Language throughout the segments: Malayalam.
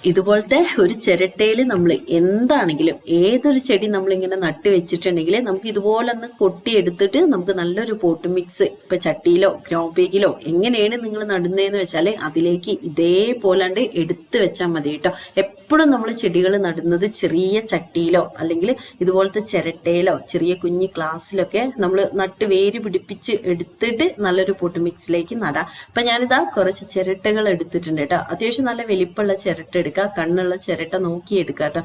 ഇതുപോലത്തെ ഒരു ചിരട്ടയിൽ നമ്മൾ എന്താണെങ്കിലും ഏതൊരു ചെടി നമ്മളിങ്ങനെ നട്ട് വെച്ചിട്ടുണ്ടെങ്കിൽ നമുക്ക് ഇതുപോലെ കൊട്ടിയെടുത്തിട്ട് നമുക്ക് നല്ലൊരു പോട്ട് മിക്സ് ഇപ്പൊ ചട്ടിയിലോ ഗ്രോ ബാഗിലോ എങ്ങനെയാണ് നിങ്ങൾ നടുന്നതെന്ന് വെച്ചാൽ അതിലേക്ക് ഇതേപോലാണ്ട് എടുത്ത് വെച്ചാൽ മതി കേട്ടോ. എപ്പോഴും നമ്മൾ ചെടികൾ നടുന്നത് ചെറിയ ചട്ടിയിലോ അല്ലെങ്കിൽ ഇതുപോലത്തെ ചിരട്ടയിലോ ചെറിയ കുഞ്ഞി ഗ്ലാസ്സിലൊക്കെ നമ്മൾ നട്ട് വേര് പിടിപ്പിച്ച് എടുത്തിട്ട് നല്ലൊരു പോട്ട് മിക്സിലേക്ക് നടാം. അപ്പൊ ഞാനിതാ കുറച്ച് ചിരട്ടകൾ എടുത്തിട്ടുണ്ട് കേട്ടോ. അത്യാവശ്യം നല്ല വലിപ്പമുള്ള ചിരട്ട എടുക്കുക, കണ്ണുള്ള ചിരട്ട നോക്കി എടുക്കുക കേട്ടോ.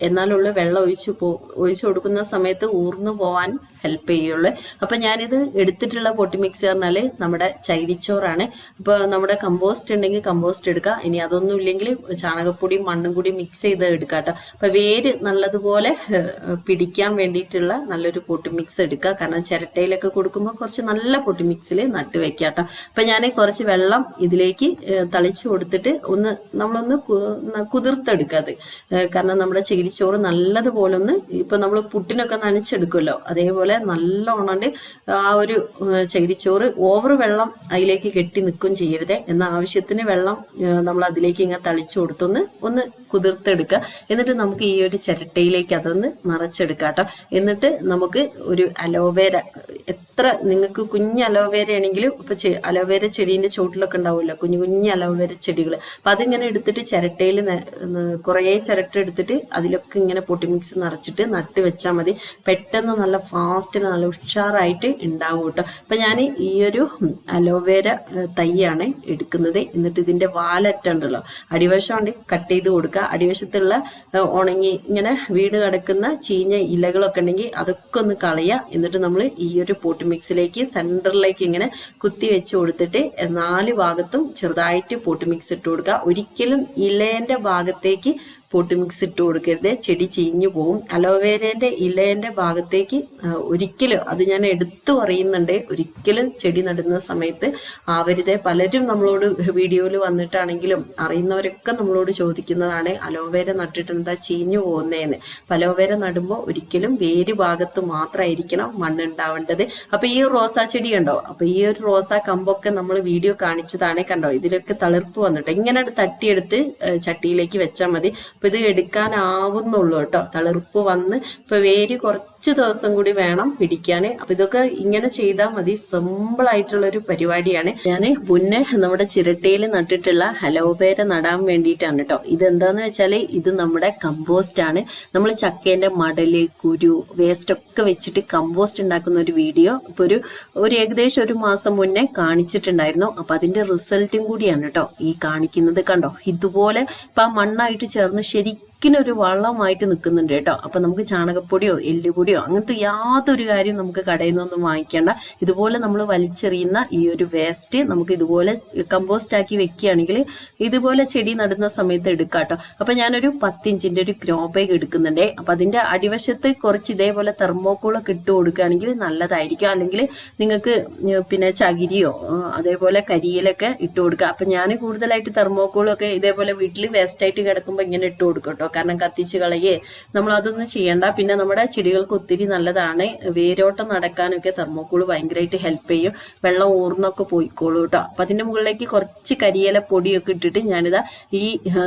എന്നാലുള്ള വെള്ളം ഒഴിച്ചു കൊടുക്കുന്ന സമയത്ത് ഊർന്നു പോവാൻ ഹെൽപ്പ് ചെയ്യുള്ളൂ. അപ്പൊ ഞാനിത് എടുത്തിട്ടുള്ള പൊട്ടി മിക്സ് പറഞ്ഞാല് നമ്മുടെ ചകിരിച്ചോറാണ്. അപ്പൊ നമ്മുടെ കമ്പോസ്റ്റ് ഉണ്ടെങ്കിൽ കമ്പോസ്റ്റ് എടുക്കുക. ഇനി അതൊന്നും ഇല്ലെങ്കിൽ ചാണകപ്പൊടിയും മണ്ണും കൂടി മിക്സ് ചെയ്ത് എടുക്കുക കേട്ടോ. അപ്പൊ വേര് നല്ലതുപോലെ പിടിക്കാൻ വേണ്ടിയിട്ടുള്ള നല്ലൊരു പൊട്ടി മിക്സ് എടുക്കുക. കാരണം ചിരട്ടയിലൊക്കെ കൊടുക്കുമ്പോൾ കുറച്ച് നല്ല പൊട്ടി മിക്സിൽ നട്ട് വെക്കുക കേട്ടോ. അപ്പൊ ഞാൻ കുറച്ച് വെള്ളം ഇതിലേക്ക് തളിച്ചു കൊടുത്തിട്ട് നമ്മളൊന്ന് കുതിർത്തെടുക്കുക അത്. കാരണം നമ്മുടെ ചകിരിച്ചോറ് നല്ലതുപോലെ ഇപ്പൊ നമ്മൾ പുട്ടിനൊക്കെ നനച്ചെടുക്കുമല്ലോ അതേപോലെ നല്ലോണം ആ ഒരു ചകിരിച്ചോറ് ഓവർ വെള്ളം അതിലേക്ക് കെട്ടി നിൽക്കും ചെയ്യരുതേ. എന്ന ആവശ്യത്തിന് വെള്ളം നമ്മൾ അതിലേക്ക് ഇങ്ങനെ തളിച്ചു കൊടുത്തൊന്ന് കുതിർത്തെടുക്കുക. എന്നിട്ട് നമുക്ക് ഈ ഒരു ചിരട്ടയിലേക്ക് അതൊന്ന് നിറച്ചെടുക്കാം കേട്ടോ. എന്നിട്ട് നമുക്ക് ഒരു അലോവേര, എത്ര നിങ്ങൾക്ക് കുഞ്ഞ് അലോവേര ആണെങ്കിലും ഇപ്പൊ അലോവേര ചെടീന്റെ ചോട്ടിലൊക്കെ ഉണ്ടാവുമല്ലോ കുഞ്ഞു കുഞ്ഞു അലോവേര ചെടികൾ. അപ്പൊ അതിങ്ങനെ എടുത്തിട്ട് ചിരട്ടയിൽ കുറേ ചിരട്ട എടുത്തിട്ട് അതിലൊക്കെ ഇങ്ങനെ പൊട്ടി മിക്സ് നിറച്ചിട്ട് നട്ട് വെച്ചാൽ മതി. പെട്ടെന്ന് നല്ല ഫാസ്റ്റിന് നല്ല ഉഷാറായിട്ട് ഉണ്ടാവും കേട്ടോ. അപ്പൊ ഞാൻ ഈ ഒരു അലോവേര തൈയാണ് എടുക്കുന്നത്. എന്നിട്ട് ഇതിന്റെ വാലറ്റുണ്ടല്ലോ അടിവശം കൊണ്ട് കട്ട് ചെയ്ത് കൊടുക്കുക. അടിവശത്തുള്ള ഉണങ്ങി ഇങ്ങനെ വീട് കിടക്കുന്ന ചീഞ്ഞ ഇലകളൊക്കെ ഉണ്ടെങ്കിൽ അതൊക്കെ ഒന്ന് കളയുക. എന്നിട്ട് നമ്മൾ ഈ ഒരു പോട്ട് മിക്സിലേക്ക് സെന്ററിലേക്ക് ഇങ്ങനെ കുത്തി വെച്ച് കൊടുത്തിട്ട് 4 ഭാഗത്തും ചെറുതായിട്ട് പോട്ട് മിക്സ് ഇട്ട് കൊടുക്കുക. ഒരിക്കലും ഇലേന്റെ ഭാഗത്തേക്ക് പോട്ട് മിക്സ് ഇട്ട് കൊടുക്കരുത്, ചെടി ചീഞ്ഞു പോവും. അലോവേരേന്റെ ഇലേന്റെ ഭാഗത്തേക്ക് ഒരിക്കലും, അത് ഞാൻ എടുത്തു പറയുന്നുണ്ട്, ഒരിക്കലും ചെടി നടുന്ന സമയത്ത് ആവരുതേ. പലരും നമ്മളോട് വീഡിയോയിൽ വന്നിട്ടാണെങ്കിലും അറിയുന്നവരൊക്കെ നമ്മളോട് ചോദിക്കുന്നതാണ് അലോവേര നട്ടിട്ട് എന്താ ചീഞ്ഞു പോകുന്നതെന്ന്. അലോവേര നടുമ്പോൾ ഒരിക്കലും വേര് ഭാഗത്ത് മാത്രമായിരിക്കണം മണ്ണുണ്ടാവേണ്ടത്. അപ്പൊ ഈ റോസാ ചെടി കണ്ടോ, അപ്പൊ ഈ ഒരു റോസാ കമ്പൊക്കെ നമ്മൾ വീഡിയോ കാണിച്ചതാണ് കണ്ടോ. ഇതിലൊക്കെ തളിർപ്പ് വന്നിട്ട് ഇങ്ങനെ തട്ടിയെടുത്ത് ചട്ടിയിലേക്ക് വെച്ചാൽ മതി. അപ്പൊ ഇത് എടുക്കാനാവുന്നുള്ളൂ കേട്ടോ. തളിർപ്പ് വന്ന് ഇപ്പൊ വേര് കുറച്ച് ദിവസം കൂടി വേണം പിടിക്കാന്. അപ്പൊ ഇതൊക്കെ ഇങ്ങനെ ചെയ്താൽ മതി. സിമ്പിൾ ആയിട്ടുള്ള ഒരു പരിപാടിയാണ്. ഞാൻ മുന്നേ നമ്മുടെ ചിരട്ടയിൽ നട്ടിട്ടുള്ള അലോവേര നടാൻ വേണ്ടിയിട്ടാണ് കേട്ടോ. ഇതെന്താന്ന് വെച്ചാല് ഇത് നമ്മുടെ കമ്പോസ്റ്റ് ആണ്. നമ്മൾ ചക്കേന്റെ മടല്, കുരു, വേസ്റ്റ് ഒക്കെ വെച്ചിട്ട് കമ്പോസ്റ്റ് ഉണ്ടാക്കുന്ന ഒരു വീഡിയോ ഇപ്പൊ ഒരു ഏകദേശം 1 മാസം മുന്നേ കാണിച്ചിട്ടുണ്ടായിരുന്നു. അപ്പൊ അതിന്റെ റിസൾട്ടും കൂടിയാണ് കേട്ടോ ഈ കാണിക്കുന്നത്. കണ്ടോ, ഇതുപോലെ ഇപ്പൊ ആ മണ്ണായിട്ട് ചേർന്ന് ശരിക്കൊരു വളമായിട്ട് നിൽക്കുന്നുണ്ട് കേട്ടോ. അപ്പൊ നമുക്ക് ചാണകപ്പൊടിയോ എല്ലുപൊടിയോ അങ്ങനത്തെ യാതൊരു കാര്യം നമുക്ക് കടയിൽ നിന്നൊന്നും വാങ്ങിക്കേണ്ട. ഇതുപോലെ നമ്മൾ വലിച്ചെറിയുന്ന ഈ ഒരു വേസ്റ്റ് നമുക്ക് ഇതുപോലെ കമ്പോസ്റ്റ് ആക്കി വെക്കുകയാണെങ്കിൽ ഇതുപോലെ ചെടി നടുന്ന സമയത്ത് എടുക്കാം കേട്ടോ. അപ്പൊ ഞാനൊരു 10 ഇഞ്ചിന്റെ ഒരു ഗ്രോ ബാഗ് എടുക്കുന്നുണ്ടേ. അപ്പൊ അതിന്റെ അടിവശത്ത് കുറച്ച് ഇതേപോലെ തെർമോക്കോളൊക്കെ ഇട്ട് കൊടുക്കുകയാണെങ്കിൽ നല്ലതായിരിക്കും. അല്ലെങ്കിൽ നിങ്ങൾക്ക് പിന്നെ ചകിരിയോ അതേപോലെ കരിയിലൊക്കെ ഇട്ട് കൊടുക്കുക. അപ്പൊ ഞാൻ കൂടുതലായിട്ട് തെർമോക്കോളൊക്കെ ഇതേപോലെ വീട്ടിൽ വേസ്റ്റ് ആയിട്ട് കിടക്കുമ്പോൾ ഇങ്ങനെ ഇട്ട് കൊടുക്കും കേട്ടോ. കാരണം കത്തിച്ച് കളയേ നമ്മൾ അതൊന്നും ചെയ്യണ്ട. പിന്നെ നമ്മുടെ ചെടികൾക്ക് ഒത്തിരി നല്ലതാണ്. വേരോട്ടം നടക്കാനൊക്കെ തെർമോക്കോൾ ഭയങ്കരമായിട്ട് ഹെൽപ്പ് ചെയ്യും. വെള്ളം ഊർന്നൊക്കെ പോയിക്കോളൂ കേട്ടോ. അപ്പൊ അതിന്റെ മുകളിലേക്ക് കുറച്ച് കരിയില പൊടിയൊക്കെ ഇട്ടിട്ട് ഞാനിതാ ഈ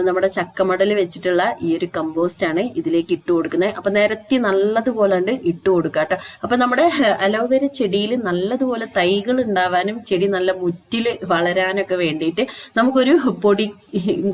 നമ്മുടെ ചക്കമടൽ വെച്ചിട്ടുള്ള ഈ ഒരു കമ്പോസ്റ്റ് ആണ് ഇതിലേക്ക് ഇട്ട് കൊടുക്കുന്നത്. അപ്പൊ നിരത്തി നല്ലതുപോലെ ഇട്ട് കൊടുക്കുക കേട്ടോ. അപ്പൊ നമ്മുടെ അലോവേര ചെടിയിൽ നല്ലതുപോലെ തൈകൾ ഉണ്ടാവാനും ചെടി നല്ല മുറ്റില് വളരാനൊക്കെ വേണ്ടിയിട്ട് നമുക്കൊരു പൊടി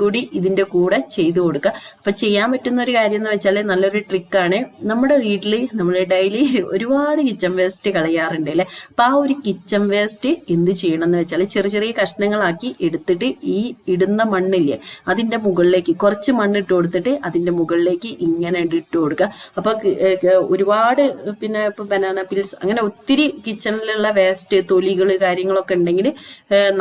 കൂടി ഇതിന്റെ കൂടെ ചെയ്തു കൊടുക്കുക. അപ്പൊ ചെയ്യാൻ പറ്റുന്ന ഒരു കാര്യം എന്ന് വെച്ചാൽ നല്ലൊരു ട്രിക്കാണ്. നമ്മുടെ വീട്ടിൽ നമ്മൾ ഡെയിലി ഒരുപാട് കിച്ചൺ വേസ്റ്റ് കളയാറുണ്ട് അല്ലെ. അപ്പൊ ആ ഒരു കിച്ചൺ വേസ്റ്റ് എന്ത് ചെയ്യണം എന്ന് വെച്ചാൽ ചെറിയ ചെറിയ കഷ്ണങ്ങളാക്കി എടുത്തിട്ട് ഈ ഇടുന്ന മണ്ണില്ലേ അതിന്റെ മുകളിലേക്ക് കുറച്ച് മണ്ണ് ഇട്ട് കൊടുത്തിട്ട് അതിന്റെ മുകളിലേക്ക് ഇങ്ങനെ ഇട്ട് കൊടുക്കുക. അപ്പൊ ഒരുപാട് പിന്നെ ഇപ്പൊ ബനാന പിൽസ് അങ്ങനെ ഒത്തിരി കിച്ചണിലുള്ള വേസ്റ്റ് തൊലികൾ കാര്യങ്ങളൊക്കെ ഉണ്ടെങ്കിൽ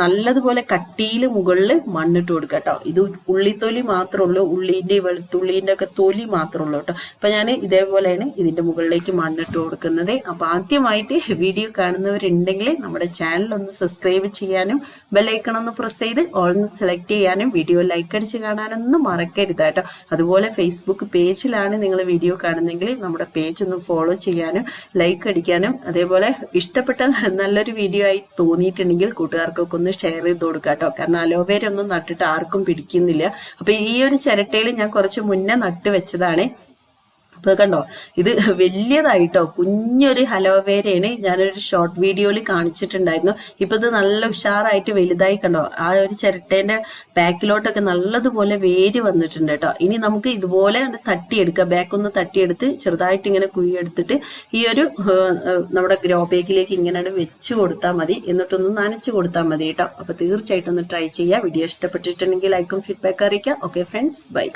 നല്ലതുപോലെ കട്ടിയിൽ മുകളിൽ മണ്ണിട്ട് കൊടുക്കുക കേട്ടോ. ഇത് ഉള്ളിത്തൊലി മാത്രമേ ഉള്ളൂ. ഉള്ളിന്റെ വെളുത്തുള്ളി ഉള്ളീൻ്റെ ഒക്കെ തൊലി മാത്രമേ ഉള്ളൂ കേട്ടോ. അപ്പം ഞാൻ ഇതേപോലെയാണ് ഇതിൻ്റെ മുകളിലേക്ക് മണ്ണിട്ട് കൊടുക്കുന്നത്. അപ്പോൾ ആദ്യമായിട്ട് വീഡിയോ കാണുന്നവരുണ്ടെങ്കിൽ നമ്മുടെ ചാനൽ ഒന്ന് സബ്സ്ക്രൈബ് ചെയ്യാനും ബെല്ലൈക്കൺ ഒന്ന് പ്രസ് ചെയ്ത് ഓൾ സെലക്ട് ചെയ്യാനും വീഡിയോ ലൈക്ക് അടിച്ച് കാണാനൊന്നും മറക്കരുത് കേട്ടോ. അതുപോലെ ഫേസ്ബുക്ക് പേജിലാണ് നിങ്ങൾ വീഡിയോ കാണുന്നെങ്കിൽ നമ്മുടെ പേജ് ഒന്ന് ഫോളോ ചെയ്യാനും ലൈക്ക് അടിക്കാനും, അതേപോലെ ഇഷ്ടപ്പെട്ട നല്ലൊരു വീഡിയോ ആയി തോന്നിയിട്ടുണ്ടെങ്കിൽ കൂട്ടുകാർക്കൊക്കെ ഒന്ന് ഷെയർ ചെയ്ത് കൊടുക്കുക കേട്ടോ. കാരണം അലോവേര ഒന്നും നട്ടിട്ട് ആർക്കും പിടിക്കുന്നില്ല. അപ്പൊ ഈ ഒരു ചിരട്ടയിൽ ഞാൻ കുറച്ച് മുന്നേ നട്ട് വെച്ചതാണ്. അപ്പൊ കണ്ടോ, ഇത് വലിയതായിട്ടോ, കുഞ്ഞൊരു അലോവേരയാണ്. ഞാനൊരു ഷോർട്ട് വീഡിയോയിൽ കാണിച്ചിട്ടുണ്ടായിരുന്നു. ഇപ്പൊ ഇത് നല്ല ഉഷാറായിട്ട് വലുതായി കണ്ടോ. ആ ഒരു ചിരട്ടേന്റെ ബാക്കിലോട്ടൊക്കെ നല്ലതുപോലെ വേര് വന്നിട്ടുണ്ട് കേട്ടോ. ഇനി നമുക്ക് ഇതുപോലെ തട്ടിയെടുക്കാം, ബാക്കൊന്ന് തട്ടിയെടുത്ത് ചെറുതായിട്ട് ഇങ്ങനെ കുഴിയെടുത്തിട്ട് ഈ ഒരു നമ്മുടെ ഗ്രോ ബാഗിലേക്ക് ഇങ്ങനെ വെച്ച് കൊടുത്താൽ മതി. എന്നിട്ടൊന്ന് നനച്ച് കൊടുത്താൽ മതി കേട്ടോ. അപ്പൊ തീർച്ചയായിട്ടും ഒന്ന് ട്രൈ ചെയ്യുക. വീഡിയോ ഇഷ്ടപ്പെട്ടിട്ടുണ്ടെങ്കിൽ ലൈക്കും ഫീഡ്ബാക്ക് അറിയിക്കുക. Okay friends, by.